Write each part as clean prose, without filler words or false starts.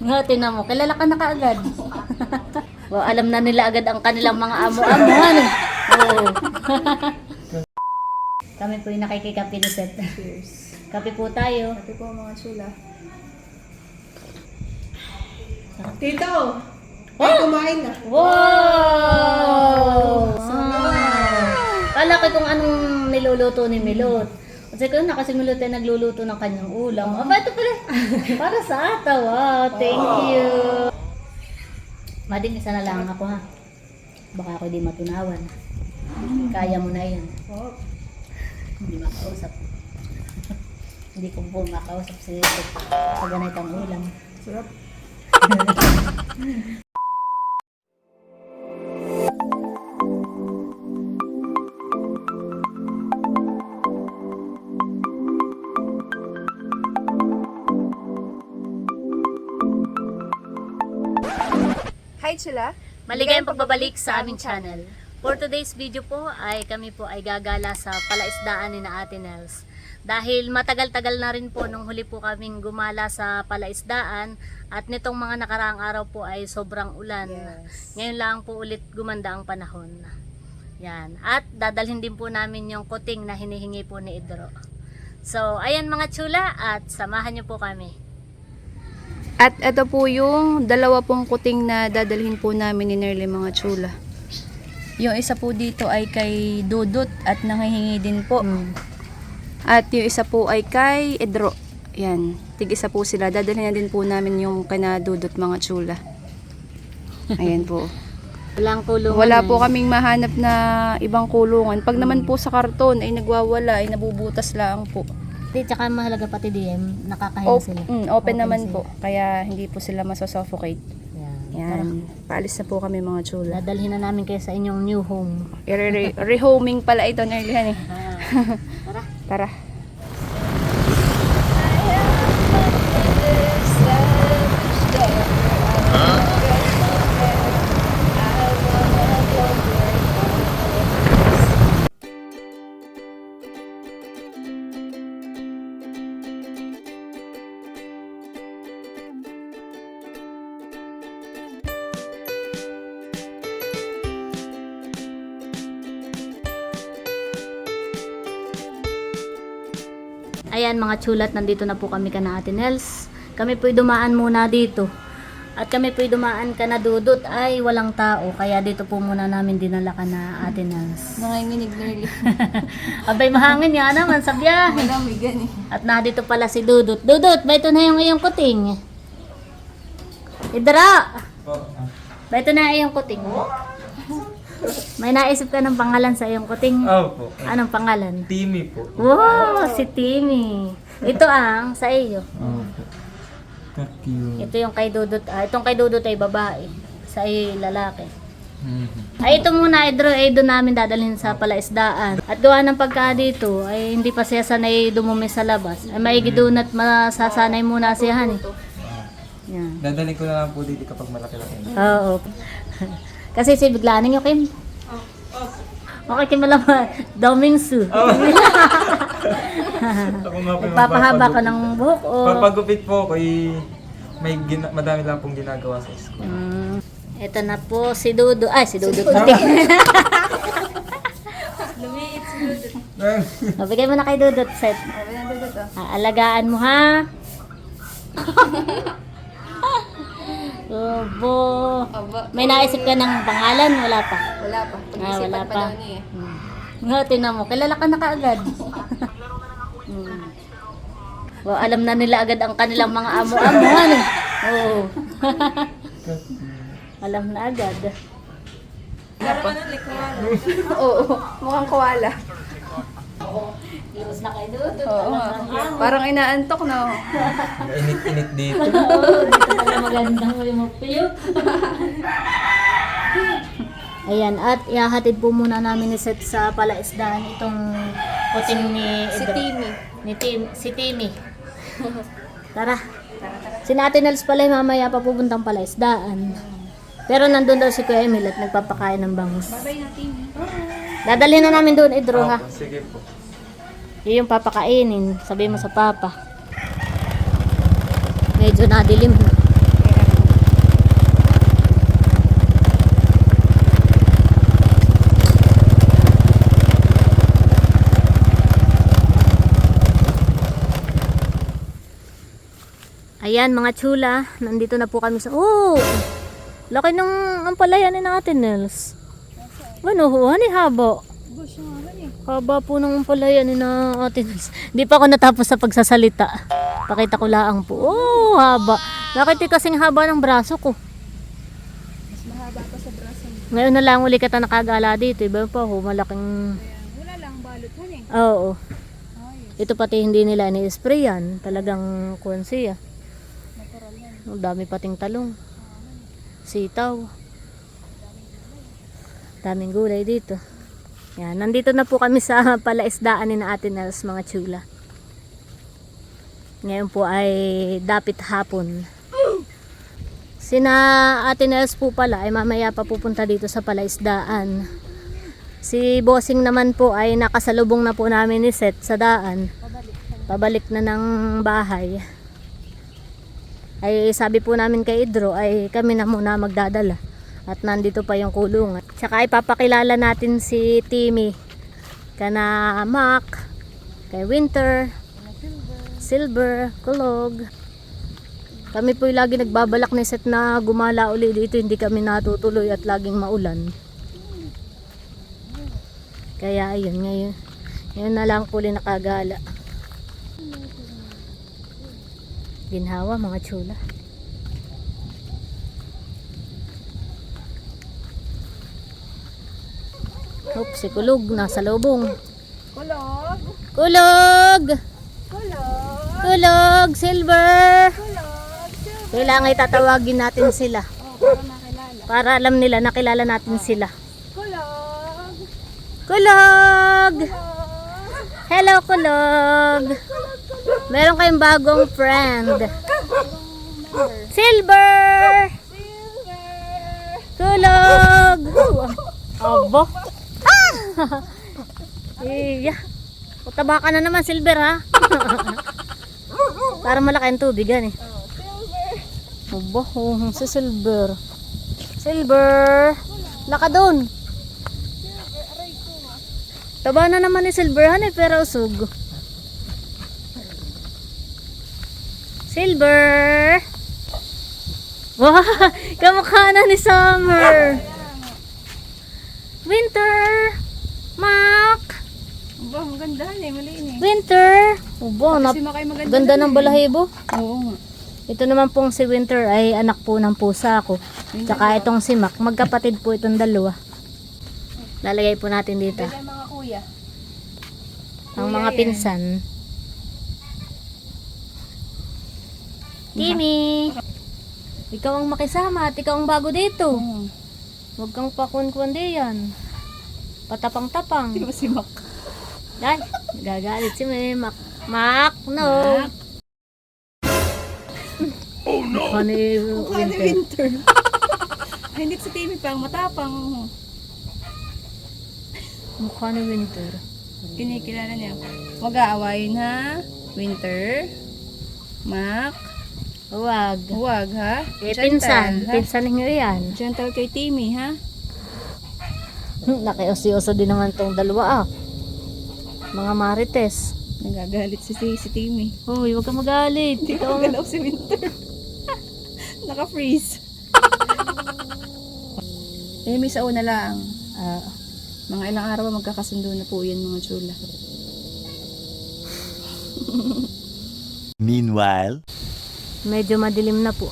Nga, tinan mo, kilala ka na kaagad. Well, alam na nila agad ang kanilang mga amo-amuhan. Oo. Kami po yung nakikikapi ni Seth. Cheers. Kape po tayo. Pati po mga chula. Tito! Ay, kumain na. Wow! Kala ko kung anong niluluto ni Milot. Kasi ko na kasi Milot ay nagluluto ng kanyang ulam. Aba, ito pala. Para sa ata. Wow, thank you. Mading, isa na lang ako ha. Baka ako di matunawan. Kaya mo na yan. Oh. Hindi makausap. Hindi ko po makausap si Milot sa ganitang ulam. Sarap. Hi, chula. Maligayang pagbabalik sa aming channel. For today's video po ay kami po ay gagala sa palaisdaan ni na Ate Nels. Dahil matagal-tagal na rin po nung huli po kaming gumala sa palaisdaan at nitong mga nakaraang araw po ay sobrang ulan. Yes. Ngayon lang po ulit gumanda ang panahon. Yan. At dadalhin din po namin yung kuting na hinihingi po ni Idro. So, ayan mga chula at samahan niyo po kami. At ito po yung dalawa pong kuting na dadalhin po namin ni Nerly mga chula. Yung isa po dito ay kay Dudut at nanghihingi din po. At yung isa po ay kay Edro. Yan, tig-isa po sila. Dadalhin na din po namin yung kana Dudut mga chula. Ayan po. Walang kulungan. Wala po kaming mahanap na ibang kulungan. Pag naman po sa karton ay nagwawala, ay nabubutas lang po. Di, tsaka mahalaga pati DM, nakakahinga sila. Open naman po. Kaya hindi po sila masosuffocate. Yan. Yan. Paalis na po kami mga chula. Dadalhin na namin kayo sa inyong new home. Rehoming pala ito, Nerlihan eh. Tara. Tara. Ayan mga chulat, nandito na po kami kana Ate Nels. Kami po'y dumaan muna dito. At kami po'y dumaan kana Dudut ay walang tao. Kaya dito po muna namin dinala kana Ate Nels. Nanginginig, Nerly. Abay mahangin nga naman sa biyahe. Maramigan eh. At nandito pala si Dudut. Dudut, ba ito na yung iyong kuting? Idra! Ba ito na iyong kuting? May naisip ka ng pangalan sa iyong kuting? Opo. Anong pangalan? Timmy po. Wow, si Timmy. Ito ang sa iyo. Opo. Cute. Ito yung kay Dudut. Itong kay Dudut ay babae. Sa iyo lalaki. Mhm. Ay ito muna ay doon namin dadalhin sa palaisdaan. At gawa ng pagka dito ay hindi pa siya sanay dumumi sa labas. Ay maigi doon at masasanay muna siya han eh. Yan. Dadalhin ko na lang po dito kapag malaki-laki na. Oo. Kasi si biglaning yung Kim. Okay, Kim alam mo. Doming Su. Ako nga po yung Papahaba ko ng buhok o... Papagupit po ako may madami lang pong ginagawa sa school. Ito na po si Dudu. Ay, si Dudu. Lumiit si Dudut. Bigay mo na kay Dudut, Set. Alagaan mo ha. Obo. May naisip ka ng pangalan? Wala pa. Wala pa. Wala Pag-isipan pa. daw niya eh. Nga, tinan mo. Kilala ka na kaagad. Well, alam na nila agad ang kanilang mga amo-amuhan eh. Oo. Alam na agad. Oo, mukhang koala. Iwas na kay Dudut. Oo nga. Parang inaantok na. Init-init dito. Oo, dito pala magandang mo piyo. Ayan, at ihahatid po muna namin ni Seth sa palaisdaan itong kuting ni Si Idro. Timmy. Si Timmy. Tara. Si Ate Nels pala yung mamaya pa pupuntang palaisdaan. Pero nandun daw si Kuya Emil at nagpapakain ng bangus. Bye na, Timmy. Dadalhin na namin doon, Idro ha. Opo, sige po. Yung papakainin, sabihin mo sa papa. Medyo nadilim na. Ayan mga chula, nandito na po kami sa... Oh! Laki ng ampalaya ni natin, Nels. Ano ho, hani haba. Haba po ng ampalaya ni natin, Nels. Hindi pa ako natapos sa pagsasalita. Pakita ko lang po. Oh, haba. Bakit kasing haba ng braso ko? Mas mahaba pa sa braso mo. Ngayon na lang uli kita nakagala dito. Iba pa ho, malaking... Wala lang balot han eh. Oo. Ito pati hindi nila ni-sprayan. Talagang kuwan siya. Ang dami pating talong. Sitaw. Daming gulay dito. Yan, nandito na po kami sa palaisdaan ni na Ate Nels, mga chula. Ngayon po ay dapit hapon. Sina Ate Nels po pala ay mamaya pa pupunta dito sa palaisdaan. Si Bossing naman po ay nakasalubong na po namin ni Seth sa daan. Pabalik na ng bahay. Ay sabi po namin kay Idro ay kami na muna magdadala. At nandito pa yung kulungan. Tsaka ipapakilala natin si Timmy. Kana Mac, kay Winter, Silver, Kulog. Kami po lagi nagbabalak ni Seth na gumala uli dito. Hindi kami natutuloy at laging maulan. Kaya ayun ngayon. Ngayon na lang po nakagala. Ginhawa mga chula. Oops, si Kulog nasa lubong. Kulog! Kulog! Kulog! Kulog! Silver! Kulog! Kailangan itatawagin natin sila. Para makilala. Para alam nila, nakilala natin sila. Kulog! Kulog! Hello, Kulog! Meron kayong bagong friend. Silver! Kulog! Abo! Ah! Iya. Taba ka na naman, Silver, ha? Para malaki ang tubig, yan eh. Abo, si Silver. Silver! Laka doon. Taba na naman ni Silver, han eh, pero usog. Silver! Wow! Kamukha na ni Summer! Winter! Mac! Aba, ang ganda eh. Maliin eh. Winter! Ubo, Kasi makay maganda. ganda ng balahibo. Oo nga. Ito naman pong si Winter ay anak po ng pusa ko. Tsaka itong si Mac, magkapatid po itong dalawa. Lalagay po natin dito. Kaya mga kuya. Ang mga pinsan. Timmy! Ikaw ang makisama at ikaw ang bago dito. Huwag kang pakun-kun diyan. Patapang-tapang. Di ba si Mac? Ay, gagalit si Mac. Mac, no! Oh no! Ano yung Mukha ni Winter? Winter. Ay, hindi si Timmy pa. Ang matapang. Mukha ni Winter. Kinikilala niya. Mag-aawayin ha? Winter? Mac? Huwag. Huwag ha? Eh, Gentle, pinsan. ha? Pinsan nyo yan. Gentle kay Timmy ha? Nakiosyoso din naman tong dalawa ah. Mga marites. Nagagalit si Timmy. Hoy, huwag kang magalit. Hindi Ikaw ko galaw si Winter. Naka-freeze. Timmy sa una lang. Ah, Mga ilang araw magkakasundo na po yan mga chula. Meanwhile, medyo madilim na po.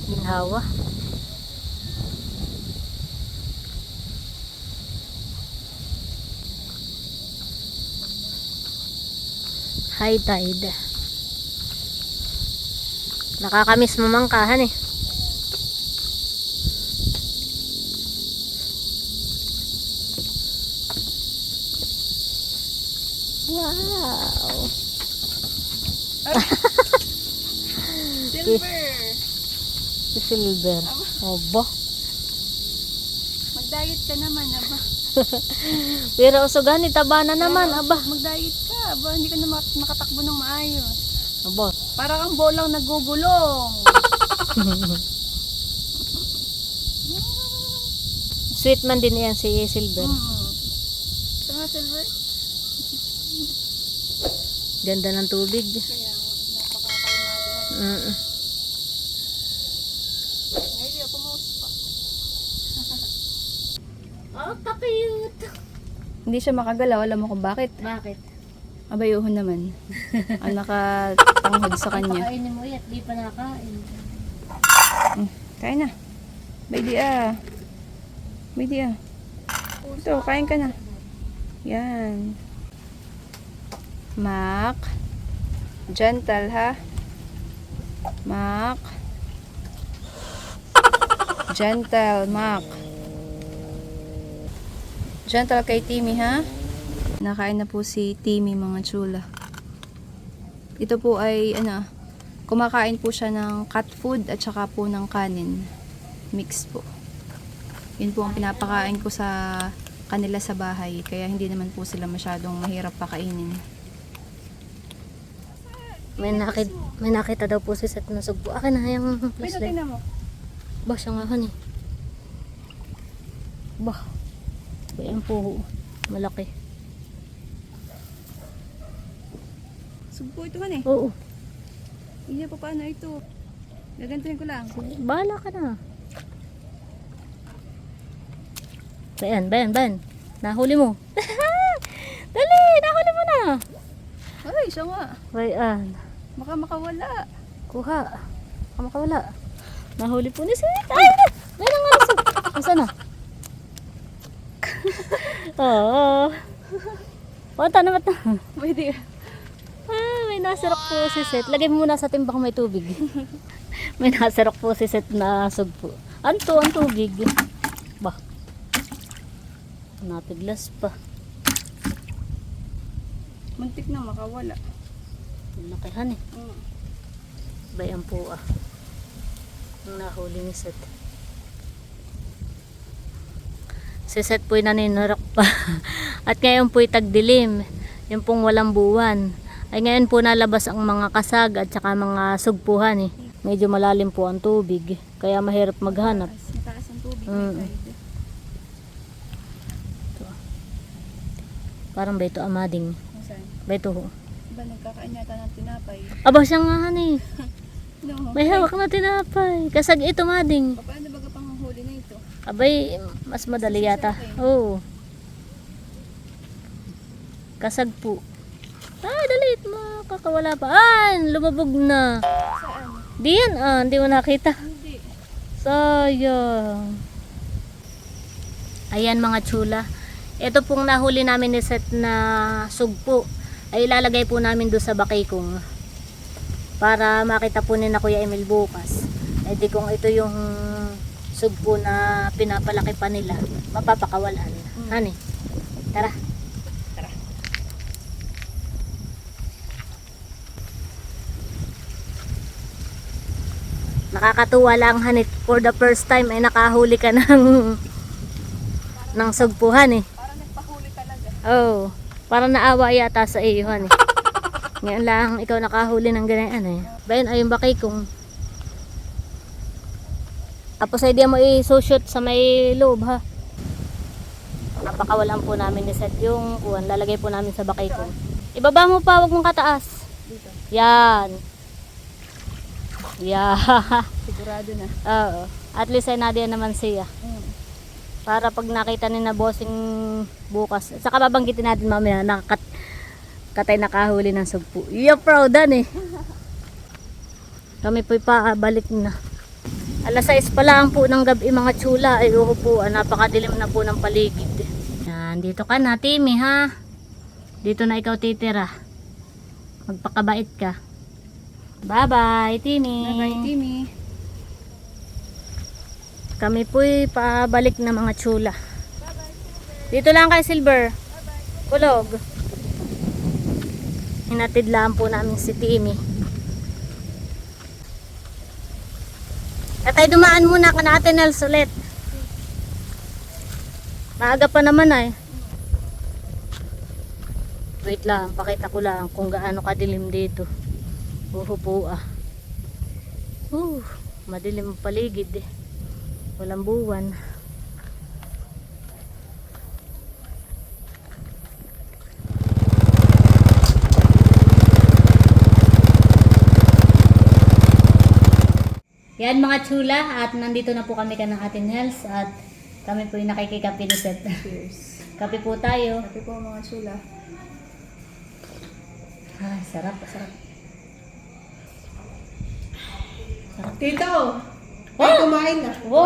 Ginhawa. High tide. Nakakamiss mamangkahan eh. Wow. Silver! Si Silver. Obo. Mag-diet ka naman, aba. Pero usugan, taba na naman, aba. Mag-diet ka, aba. Hindi ka na makatakbo ng maayos. Aba. Para kang bolang nagugulong. Sweet man din yan si Silver. Ito nga, Silver. Ganda ng tubig. Mm. Ngayon, ako mo. Oh, ka-cute. Hindi siya makagalaw. Alam mo kung bakit? Bakit? Abayuhon naman. Ang nakatanghod sa kanya. Pakainin mo yan, di pa nakain. Kain na. Baby ah. Baby ah. Ito, kain ka na. Yan. Mac. Gentle ha. Mac. Gentle, Mac. Gentle kay Timmy ha. Nakain na po si Timmy mga chula. Ito po ay kumakain po siya ng cat food at saka po ng kanin. Mix po. Yun po ang pinapakain ko sa kanila sa bahay. Kaya hindi naman po sila masyadong mahirap pakainin. May nakita daw po si Seth na sugpo. Akin na yung Pwede flashlight. tingnan mo. Ba, siya nga han eh. Bah. Ayan po. Malaki. Sugpo ito man eh. Oo. Hindi pa paano ito. Gagantuhin ko lang. Bahala ka na. Bayan. Nahuli mo. Dali, nahuli mo na. Ay, siya nga. Bayan. Baka makawala. Kuha. Baka makawala. Nahuli po ni Seth. Ay, na! Meron nga nasa. Nasaan na? Oo. Punta naman na. Pwede. May nasirok po si Seth. Lagay mo muna sa timbang may tubig. May nasirok po si Seth na sugpo. Anto ang tubig. Bah. Napiglas pa. Muntik na makawala. Nakihan eh. Bayan po ah. Ang nahuli ni Seth. Si Seth po'y naninarok pa. At ngayon po'y tagdilim. Yung pong walang buwan. Ay ngayon po nalabas ang mga kasag at saka mga sugpuhan eh. Medyo malalim po ang tubig. Kaya mahirap maghanap. Mataas ang tubig. Parang ba ito amading? Saan? Ba ito ho? Diba nagkakain yata ng tinapay? Aba siya nga eh. No. May hawak na tinapay. Kasag ito mading. Paano baga pang huli na ito? Abay, mas madali yata. Oo. Kasag po. Ay, dalit. Makakawala pa. Ay, lumabog na. Saan? Di yan. Hindi mo nakita. Hindi. Sayang. Ayan mga chula. Ito pong nahuli namin ni Seth na sugpo. Ay ilalagay po namin doon sa bakikong. Para makita po ni na Kuya Emil bukas. Eh di kung ito yung sugpo na pinapalaki pa nila, mapapakawalan. Hani? Tara. Nakakatuwa lang hanit, for the first time ay nakahuli ka ng sugpuhan eh. Parang nagpahuli talaga. Oh, parang naawa yata sa iyo han eh. Ngayon lang ikaw nakahuli ng ganyan eh. Bayan ayun bakay kung tapos ay di mo i-shoot sa may loob ha. Napakawalan po namin ni Seth yung kuwan. Lalagay po namin sa bakay ko. Ibaba mo pa, wag mong kataas. Dito. Yan. Yeah. Sigurado na. Oo. At least ay nadiyan naman siya. Para pag nakita ni na bossing bukas. At saka babanggitin natin mamaya katay nakahuli ng sugpo. You're proud eh. Kami po'y balik na. Alas 6 pa lang po ng gabi mga chula. Ay po, napakadilim na po ng paligid. Yan, dito ka na Timmy ha. Dito na ikaw titira. Magpakabait ka. Bye bye Timmy. Bye-bye, Timmy. Kami po'y pabalik na mga chula. Dito lang kay Silver. Kulog. Hinatid lang po namin si Timmy. At ay dumaan muna ka natin Nels ulit. Maaga pa naman ay. Wait lang, pakita ko lang kung gaano kadilim dito. Po ah. Madilim ang paligid eh. Walang buwan. Yan mga chula, at nandito na po kami ng Ate Nels at kami po yung nakikikape ni Seth. Cheers. Kape po tayo. Kape po mga chula. Ay, sarap, sarap. Tito, may kumain na. Wow!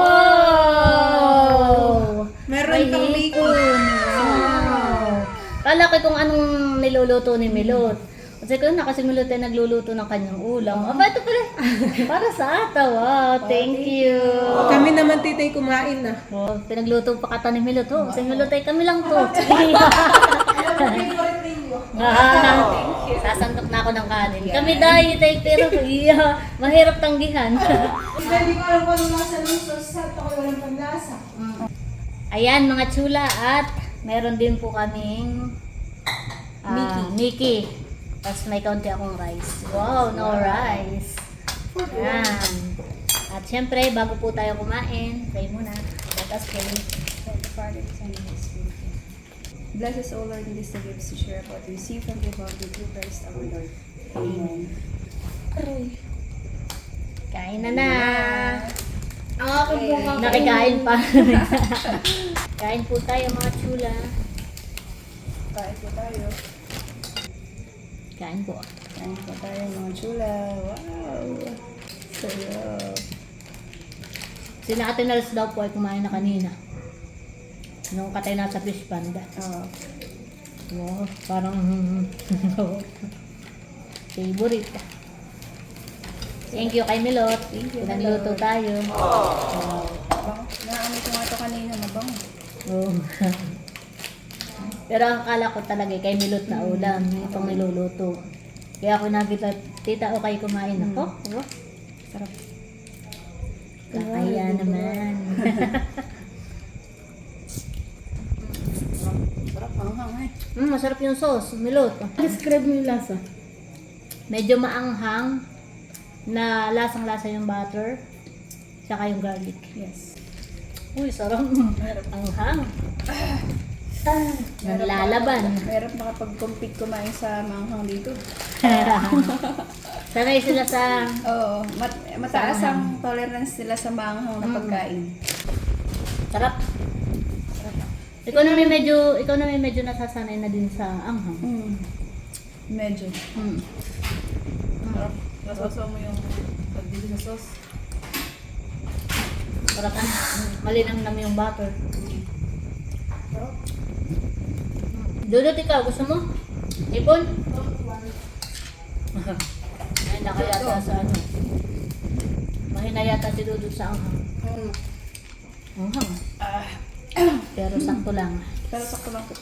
Meron pang bacon. Wow! Kala ko kung anong niluluto ni Milot. Kasi ko na kasi Milot ay nagluluto ng kanyang ulam. Aba, ito pala. Para sa ata. Wow, thank you. Kami naman titay kumain na. Oh, pinagluto pa kata ni Milot. Oh, kasi Milot ay kami lang to. Sasandok na ako ng kanin. Kami dahil tayo pero mahirap tanggihan. Hindi ko alam kung ano nasa lusos. Sa ako walang panlasa. Ayan mga chula, at meron din po kaming Mickey. Tapos may kaunti akong rice. Wow, no rice. Ayan. At syempre, bago po tayo kumain, pray muna. Let us pray. Father, Son, and Holy Spirit. Bless us, O Lord, in this the gifts to share what we receive from the above through Christ our Lord. Amen. Kain na na. Ang akin po Nakikain pa. Kain po tayo mga chula. Kain po tayo. Kain po. Kain po tayo mga chula. Wow! Sarap. Si Ate Nels daw po ay kumain na kanina. Nung katay na sa fish panda. Oh. Wow, parang favorite. Thank you kay Milot. Thank you, Pinagluto Milot. tayo. Wow. Bango. Naamoy ko nga ito kanina. Mabango. Oh. Pero ang akala ko talaga kay Milot na ulam. Itong niluluto. Kaya ako nakita, tita o kayo kumain ako. Oh. Sarap. Kaya naman. Sarap. Hanghang eh. Masarap yung sauce, Milot. Describe mo yung lasa. Medyo maanghang na lasang-lasa yung butter. Saka yung garlic. Yes. Uy, sarap. Anghang. Nanlalaban. Mahirap makapag-compete kumain sa manghang dito. Sanay sila sa... Oo. Mataas ang tolerance nila sa manghang na pagkain. Sarap. Ikaw na may medyo nasasanay na din sa anghang. Medyo. Sarap. Nasasaw mo yung pagbili sa sauce. Sarap ang malinamnam yung butter. Dudot ikaw, gusto mo? Ipon? Ay, nakayata sa ano. Mahina yata si Dudot sa anghang. Anghang. Pero sakto lang. Pero sakto lang po.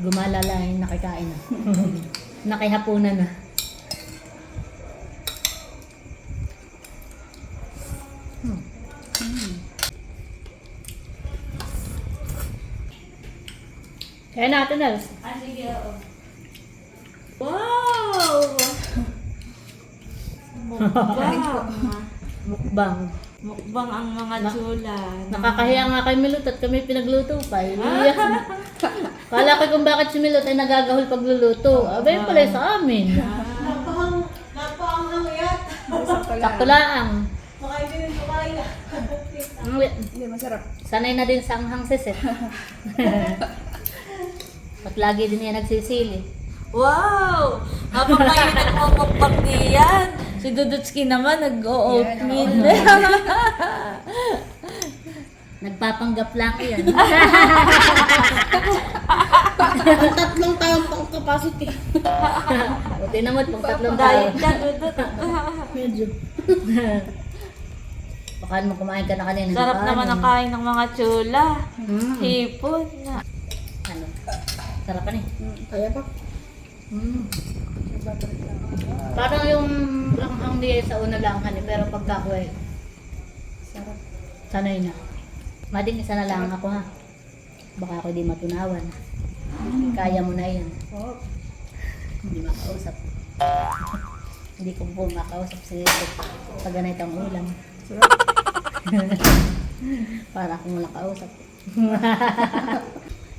Gumala lang yung nakikain na. Nakihapunan na. Kaya natin, Nels. Wow! Mukbang. Mukbang ang mga chula. Nakakahiya nga kay Milot at kami pinagluto pa. Kala ko kung bakit si Milot ay nagagahol pagluluto. Abay pala sa amin. Napaanghang yan. Sakto lang. Sakto lang. Makaibinin ko kaya. Hindi, masarap. Sanay na din sa anghang sisit. At lagi din yan nagsisili. Wow! Habang kayo nagmumukbang diyan, si Dudutski naman nag-oatmeal. Nagpapanggap lang yan. Tatlong taon pang capacity. Buti naman pang 3 taon. Diet ka, Dudut. Medyo. Baka mo kumain ka na kanina. Sarap naman ang kain ng mga chula. Hipon. Hipon. Ano? Sarap pa ni. Kaya pa. Parang yung langhang niya sa una lang hani, pero pagka ko eh, Sarap. sanay na. Mading isa na lang ako ha. Baka ako di matunawan. Kaya mo na yan. Oh. Hindi makausap. Hindi ko po makausap si pag ganitong ulam. Sarap. Para akong walang kausap.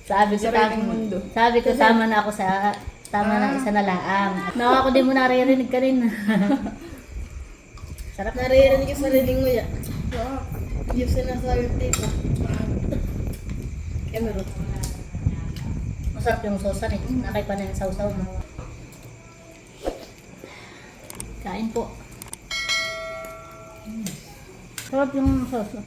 Sabi ko Sariling mundo. Sabi ko tama na ako sa tama na isa na laang. Nawa ko din mo naririnig ka rin. Sarap. Naririnig ko sa reading mo yan. Yung sinasabi tape. Camera. Masarap yung sauce rin. Nakay pa na yung sausaw mo. Kain po. Sarap yung sauce.